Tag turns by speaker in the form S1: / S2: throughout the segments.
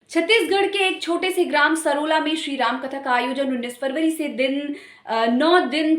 S1: छत्तीसगढ़ के एक छोटे से ग्राम सरोला में श्री राम कथा का आयोजन 19 फरवरी से 9 दिन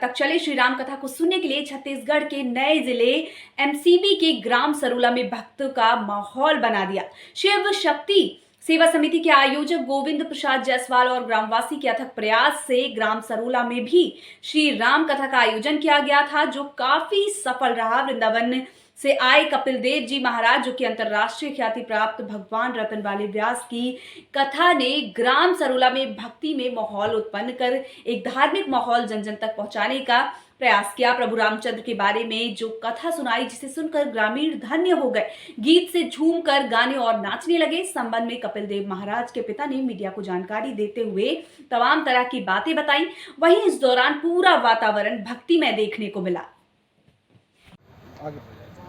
S1: तक चले। श्री राम कथा को सुनने के लिए छत्तीसगढ़ के नए जिले एमसीबी के ग्राम सरोला में भक्तों का माहौल बना दिया। शिव शक्ति सेवा समिति के आयोजक गोविंद प्रसाद जायसवाल और ग्रामवासी के अथक प्रयास से ग्राम सरोला में भी श्री राम कथा का आयोजन किया गया था, जो काफी सफल रहा। वृंदावन से आए कपिल देव जी महाराज, जो कि अंतर्राष्ट्रीय ख्याति प्राप्त भगवान रतनवाले व्यास की कथा ने ग्राम सरोला में भक्ति में माहौल उत्पन्न कर एक धार्मिक माहौल जन जन तक पहुंचाने का प्रयास किया। प्रभु रामचंद्र के बारे में जो कथा सुनाई, जिसे सुनकर ग्रामीण धन्य हो गए, गीत से झूमकर गाने और नाचने लगे। इस संबंध में कपिल देव महाराज के पिता ने मीडिया को जानकारी देते हुए तमाम तरह की बातें बताई। वहीं इस दौरान पूरा वातावरण भक्तिमय देखने को मिला।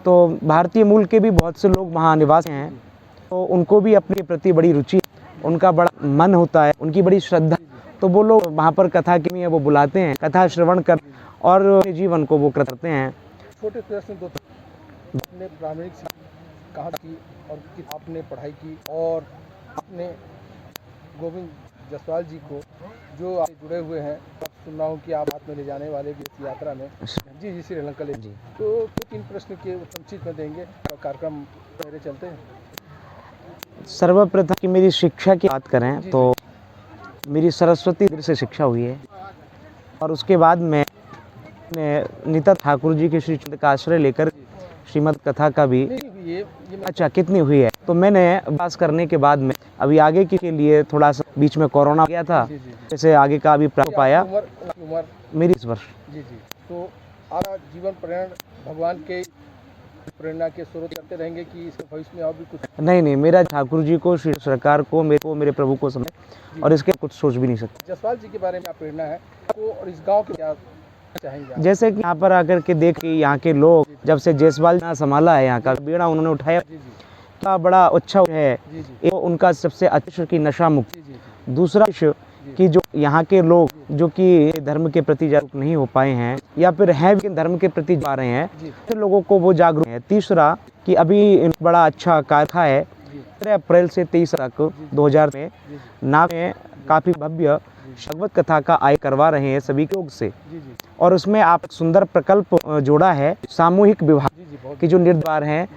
S2: तो भारतीय मूल के भी बहुत से लोग वहाँ निवासी हैं, तो उनको भी अपने प्रति बड़ी रुचि, उनका बड़ा मन होता है, उनकी बड़ी श्रद्धा, तो वो लोग वहाँ पर कथा के लिए वो बुलाते हैं, कथा श्रवण कर और अपने जीवन को वो करते हैं।
S3: छोटे प्रश्न दो, आपने प्रारंभिक शिक्षा कहाँ की और आपने पढ़ाई की, और आपने गोविंद जायसवाल जी को जो आप जुड़े हुए हैं, सुन रहा हूँ कि आप हाथ में ले जाने वाले भी इस यात्रा में जी श्रीलंका ले जी, तो 3 प्रश्न के संक्षिप्त में देंगे और कार्यक्रम पहले चलते हैं।
S2: सर्वप्रथम की मेरी शिक्षा की बात करें तो मेरी सरस्वती से शिक्षा हुई है, और उसके बाद मैं नीता ठाकुर जी के श्री चंद्र का आश्रय लेकर श्रीमद् कथा का भी अच्छा कितनी हुई है, तो मैंने अभ्यास करने के बाद में अभी आगे के लिए थोड़ा सा बीच में कोरोना गया था, जैसे आगे का अभी प्राप्त पाया। मेरी 20 वर्ष
S3: जी। तो आपका जीवन प्रेरणा भगवान के प्रेरणा के स्रोत करते रहेंगे कि इसके भविष्य में और भी कुछ?
S2: नहीं, मेरा ठाकुर जी को, श्री सरकार को, मेरे प्रभु को समझ, और इसके कुछ सोच भी नहीं सकते।
S3: जायसवाल जी के बारे में प्रेरणा है आपको, और इस गाँव के क्या चाहेंगे?
S2: जैसे कि यहाँ पर आकर के देख के यहाँ के लोग, जब से जायसवाल ने संभाला है यहाँ का बेड़ा उन्होंने उठाया, का बड़ा अच्छा है, वो उनका सबसे अच्छा कि नशा मुक्त। दूसरा कि जो यहाँ के लोग जो कि धर्म के प्रति जागरूक नहीं हो पाए हैं, या फिर हैं भी धर्म के प्रति जा रहे हैं, तो लोगों को वो जागरूक है। तीसरा कि अभी बड़ा अच्छा कारखा है, 13 अप्रैल से 23 तक 2000 में नाग में काफ़ी भव्य भगवत कथा का आय करवा रहे हैं सभी लोग से, और उसमें आप सुंदर प्रकल्प जोड़ा है सामूहिक विवाह के जो निर्द्वार हैं,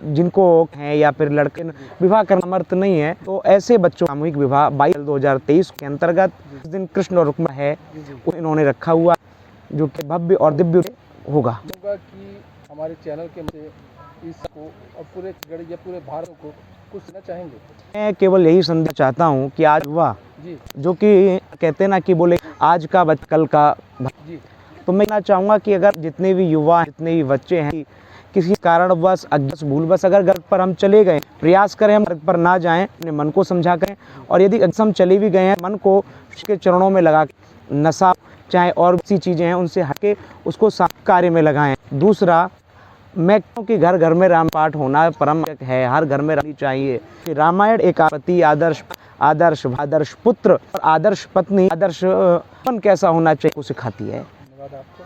S2: जिनको हैं या फिर लड़के विवाह करना मर्द नहीं है, तो ऐसे बच्चों सामूहिक विवाह 22/2023 के अंतर्गत इस दिन कृष्ण और रुक्मा है इन्होंने रखा हुआ, जो कि भव्य और दिव्य होगा।
S3: कि हमारे चैनल के इसको और पूरे भारत को कुछ कहना चाहेंगे?
S2: मैं केवल यही संदेश चाहता हूँ कि आज हुआ जो कि कहते ना कि बोले आज का बच्चा कल का जी, तो मैं कहना चाहूँगा कि अगर जितने भी युवा, जितने भी बच्चे हैं, किसी कारणवश अज्ञात भूलवश अगर घर पर हम चले गए, प्रयास करें हम घर पर ना जाएं, अपने मन को समझा करें, और यदि हम चले भी गए हैं, मन को उसके चरणों में लगा के नशा चाहे और सी चीज़ें हैं उनसे हटके उसको कार्य में लगाएं। दूसरा, मैं कहूँ कि घर घर में राम पाठ होना परम है, हर घर में रहनी चाहिए। रामायण एक पति आदर्श पुत्र और आदर्श पत्नी, आदर्श पन कैसा होना चाहिए वो सिखाती है।
S3: धन्यवाद आपको।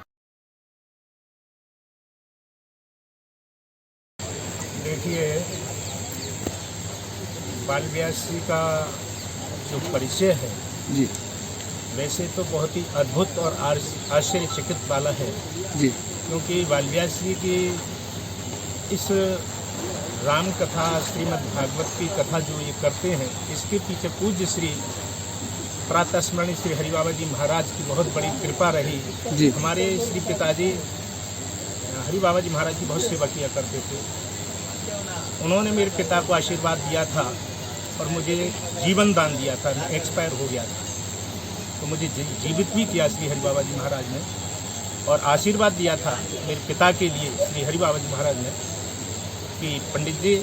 S4: देखिए, बाल व्यास जी का जो परिचय है
S3: जी,
S4: वैसे तो बहुत ही अद्भुत और आश्चर्यचकित वाला है
S3: जी,
S4: क्योंकि बाल व्यास जी की इस राम कथा, श्रीमद् भागवत की कथा जो ये करते हैं, इसके पीछे पूज्य श्री प्रातः स्मरणीय श्री हरि बाबा जी महाराज की बहुत बड़ी कृपा रही जी। हमारे श्री पिताजी हरि बाबा जी महाराज की बहुत सेवा किया करते थे। उन्होंने मेरे पिता को आशीर्वाद दिया था और मुझे जीवन दान दिया था। मैं एक्सपायर हो गया था तो मुझे जीवित भी किया श्री हरि बाबा जी महाराज ने, और आशीर्वाद दिया था मेरे पिता के लिए श्री हरि बाबा जी महाराज ने कि पंडित जी,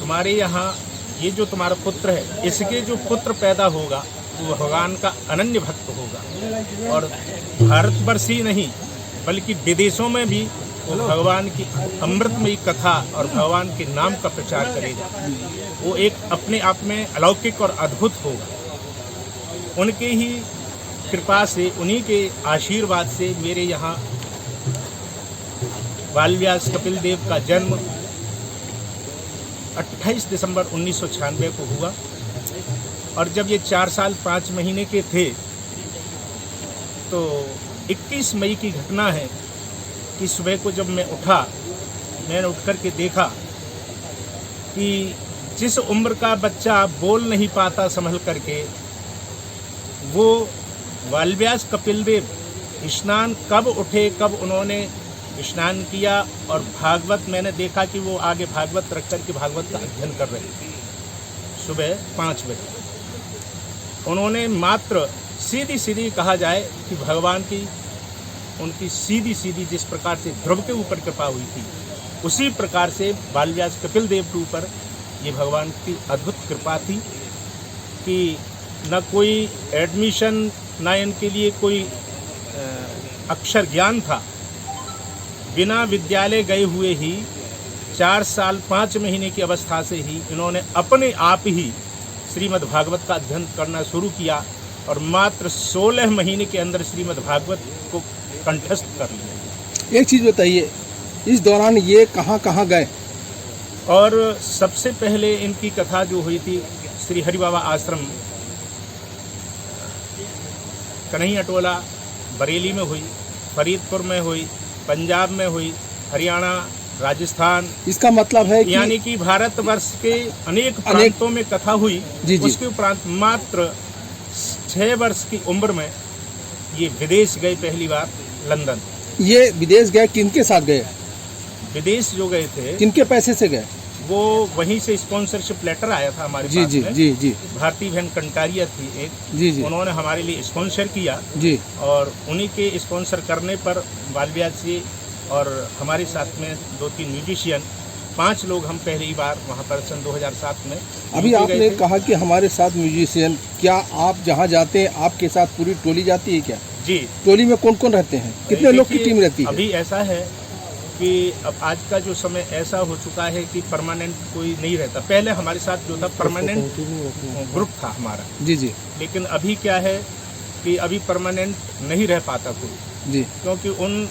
S4: तुम्हारे यहाँ ये जो तुम्हारा पुत्र है, इसके जो पुत्र पैदा होगा वो भगवान का अनन्य भक्त होगा, और भारतवर्ष ही नहीं बल्कि विदेशों में भी वो भगवान की अमृतमयी कथा और भगवान के नाम का प्रचार करेगा। वो एक अपने आप में अलौकिक और अद्भुत होगा। उनके ही कृपा से, उन्हीं के आशीर्वाद से मेरे यहाँ बाल व्यास कपिल देव का जन्म 28 दिसंबर 1996 को हुआ। और जब ये 4 साल 5 महीने के थे तो 21 मई की घटना है कि सुबह को जब मैं उठा, मैंने उठ कर के देखा कि जिस उम्र का बच्चा बोल नहीं पाता संभल करके, वो वाल्व्यास कपिलदेव स्नान कब उठे, कब उन्होंने स्नान किया और भागवत मैंने देखा कि वो आगे भागवत रख कर के भागवत का अध्ययन कर रहे थे। सुबह 5 बजे उन्होंने मात्र सीधी सीधी कहा जाए कि भगवान की उनकी सीधी सीधी जिस प्रकार से ध्रुव के ऊपर कृपा हुई थी, उसी प्रकार से वाल्व्यास कपिल देव के ऊपर ये भगवान की अद्भुत कृपा थी कि न कोई एडमिशन, न इनके लिए कोई अक्षर ज्ञान था। बिना विद्यालय गए हुए ही 4 साल 5 महीने की अवस्था से ही इन्होंने अपने आप ही श्रीमद् भागवत का अध्ययन करना शुरू किया और मात्र 16 महीने के अंदर श्रीमद् भागवत को कंठस्थ कर लिया।
S3: एक चीज़ बताइए, इस दौरान ये कहाँ कहाँ गए?
S4: और सबसे पहले इनकी कथा जो हुई थी श्री हरि बाबा आश्रम कन्हैया टोला बरेली में हुई, फरीदपुर में हुई, पंजाब में हुई, हरियाणा, राजस्थान।
S3: इसका मतलब है कि
S4: यानी कि भारतवर्ष के अनेक प्रांतों में कथा हुई।
S3: जी।
S4: उसके उपरांत मात्र 6 वर्ष की उम्र में ये विदेश गए पहली बार, लंदन।
S3: ये विदेश गए, किनके साथ गए?
S4: विदेश जो गए थे
S3: किनके पैसे से गए?
S4: वो वहीं से स्पॉन्सरशिप लेटर आया था हमारे
S3: जी
S4: पास
S3: जी
S4: में।
S3: जी जी
S4: भारती बहन कंटारिया थी एक,
S3: जी जी
S4: उन्होंने हमारे लिए स्पॉन्सर किया
S3: जी
S4: और उन्हीं के स्पॉन्सर करने पर वाल्व्यास जी और हमारे साथ में 2-3 म्यूजिशियन, 5 लोग हम पहली बार वहाँ पर सन 2007 में।
S3: अभी
S4: यूपी
S3: आपने
S4: गए थे।
S3: कहा कि हमारे साथ म्यूजिशियन, क्या आप जहाँ जाते हैं आपके साथ पूरी टोली जाती है क्या?
S4: जी।
S3: टोली में कौन कौन रहते हैं? कितने लोग की
S4: देखिए,
S3: टीम रहती है?
S4: अभी ऐसा है कि अब आज का जो समय ऐसा हो चुका है कि परमानेंट कोई नहीं रहता। पहले हमारे साथ जो था परमानेंट ग्रुप था हमारा,
S3: जी जी
S4: लेकिन अभी क्या है कि अभी परमानेंट नहीं रह पाता कोई,
S3: जी
S4: क्योंकि उन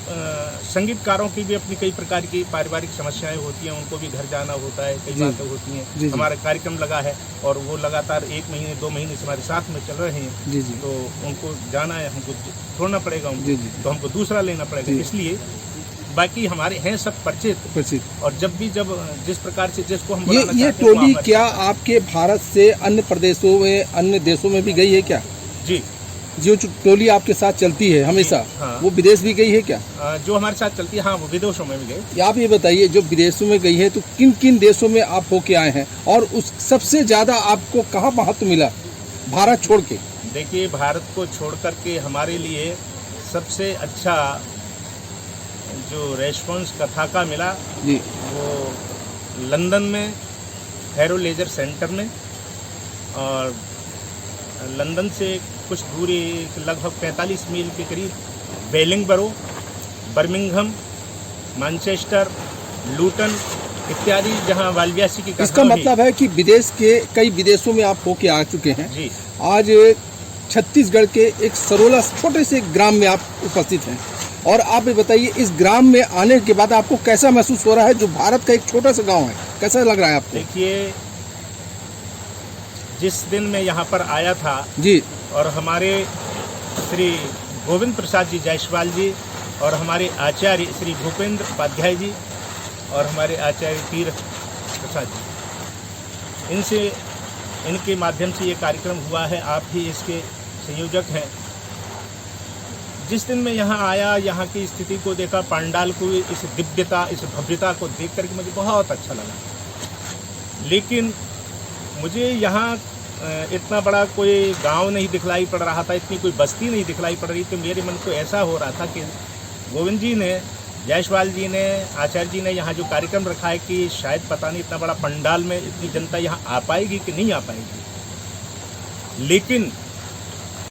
S4: संगीतकारों की भी अपनी कई प्रकार की पारिवारिक समस्याएं होती हैं, उनको भी घर जाना होता है, कई
S3: जी।
S4: बातें होती
S3: जी,
S4: हैं।
S3: जी।
S4: हमारा कार्यक्रम लगा है और वो लगातार 1 महीने 2 महीने से हमारे साथ में चल रहे हैं,
S3: जी जी
S4: तो उनको जाना है, हमको छोड़ना पड़ेगा उनको,
S3: जी, जी।
S4: तो हमको दूसरा लेना पड़ेगा।
S3: जी।
S4: इसलिए बाकी हमारे हैं सब परिचित,
S3: प्रसिद्ध।
S4: और जब जिस प्रकार से जिसको हम
S3: ये
S4: बुलाना
S3: ये
S4: चाहते हैं, वो
S3: टोली
S4: हमारे
S3: क्या
S4: साथ
S3: आपके भारत से अन्य प्रदेशों में, अन्य देशों में भी गई है क्या?
S4: है। जी।
S3: जो टोली आपके साथ चलती है हमेशा,
S4: हाँ।
S3: वो विदेश भी गई है क्या?
S4: जो हमारे साथ चलती है, हाँ, वो विदेशों में भी गए।
S3: आप ये बताइए, जो विदेशों में गई है तो किन किन देशों में आप होके आए हैं और उस सबसे ज़्यादा आपको कहाँ महत्व मिला भारत छोड़ के?
S4: देखिए, भारत को छोड़ कर के हमारे लिए सबसे अच्छा जो रेस्पॉन्स कथा का मिला
S3: जी
S4: वो लंदन में हैरो लेजर सेंटर में, और लंदन से कुछ दूरी लगभग 45 मील के करीब वेलिंगबरो, बर्मिंघम, मैनचेस्टर, लूटन इत्यादि जहां वाल्व्यासी की कथा
S3: इसका
S4: हुई।
S3: मतलब है कि विदेश के कई विदेशों में आप होके आ चुके हैं।
S4: जी।
S3: आज छत्तीसगढ़ के एक सरोला छोटे से ग्राम में आप उपस्थित हैं, और आप ये बताइए, इस ग्राम में आने के बाद आपको कैसा महसूस हो रहा है? जो भारत का एक छोटा सा गांव है, कैसा लग रहा है आपको?
S4: देखिए, जिस दिन मैं यहाँ पर आया था
S3: जी
S4: और हमारे श्री गोविंद प्रसाद जी जायसवाल जी और हमारे आचार्य श्री भूपेंद्र उपाध्याय जी और हमारे आचार्य तीर्थ प्रसाद जी, इनके माध्यम से ये कार्यक्रम हुआ है। आप भी इसके संयोजक हैं। जिस दिन मैं यहाँ आया, यहाँ की स्थिति को देखा, पंडाल को, इस दिव्यता, इस भव्यता को देख करके मुझे बहुत अच्छा लगा। लेकिन मुझे यहाँ इतना बड़ा कोई गांव नहीं दिखलाई पड़ रहा था, इतनी कोई बस्ती नहीं दिखलाई पड़ रही। तो मेरे मन को ऐसा हो रहा था कि गोविंद जी ने, जायसवाल जी ने, आचार्य जी ने यहाँ जो कार्यक्रम रखा है कि शायद पता नहीं इतना बड़ा पंडाल में इतनी जनता यहाँ आ पाएगी कि नहीं आ पाएगी। लेकिन